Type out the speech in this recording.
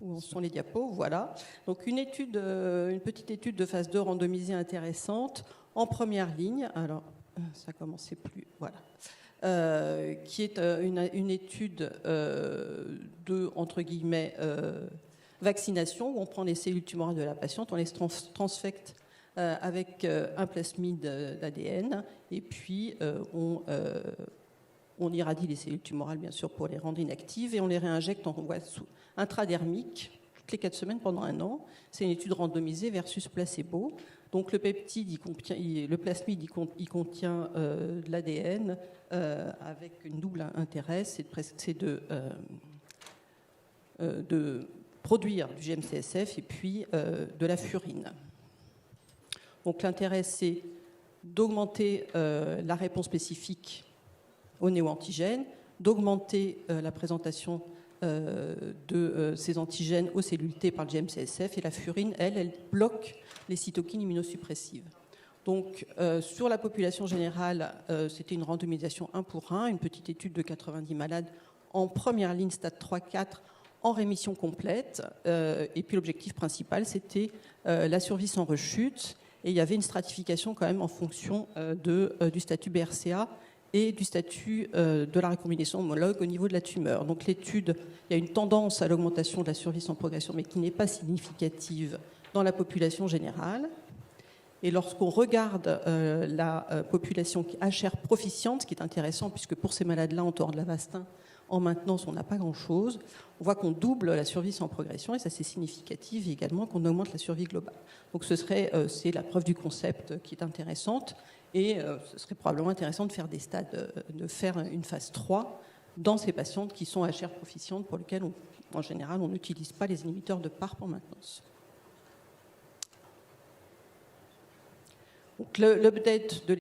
Où en sont les diapos, voilà. Donc une petite étude de phase 2 randomisée intéressante en première ligne. Alors, ça commençait plus, voilà. Qui est une étude de, entre guillemets, vaccination, où on prend les cellules tumorales de la patiente, on les transfecte avec un plasmide d'ADN, et puis on irradie les cellules tumorales, bien sûr, pour les rendre inactives, et on les réinjecte en voie intradermique toutes les 4 semaines pendant 1 an. C'est une étude randomisée versus placebo. Donc le peptide, le plasmide, il contient de l'ADN avec une double intérêt, c'est de produire du GM-CSF et puis de la furine. Donc l'intérêt, c'est d'augmenter la réponse spécifique aux néoantigènes, d'augmenter la présentation de ces antigènes aux cellules T par le GM-CSF, et la furine, elle bloque les cytokines immunosuppressives. Donc, sur la population générale, c'était une randomisation 1 pour 1, une petite étude de 90 malades en première ligne, stade 3-4, en rémission complète. Et puis l'objectif principal, c'était la survie sans rechute. Et il y avait une stratification quand même en fonction du statut BRCA et du statut de la recombinaison homologue au niveau de la tumeur. Donc l'étude, il y a une tendance à l'augmentation de la survie sans progression, mais qui n'est pas significative dans la population générale. Et lorsqu'on regarde la population HR proficiente, ce qui est intéressant, puisque pour ces malades-là, en dehors de l'Avastin, en maintenance, on n'a pas grand-chose, on voit qu'on double la survie sans progression, et ça c'est significatif, et également qu'on augmente la survie globale. Donc c'est la preuve du concept qui est intéressante, et ce serait probablement intéressant de faire des stades, de faire une phase 3 dans ces patientes qui sont HR proficientes, pour lesquelles, en général, on n'utilise pas les inhibiteurs de PARP en maintenance. Donc l'update de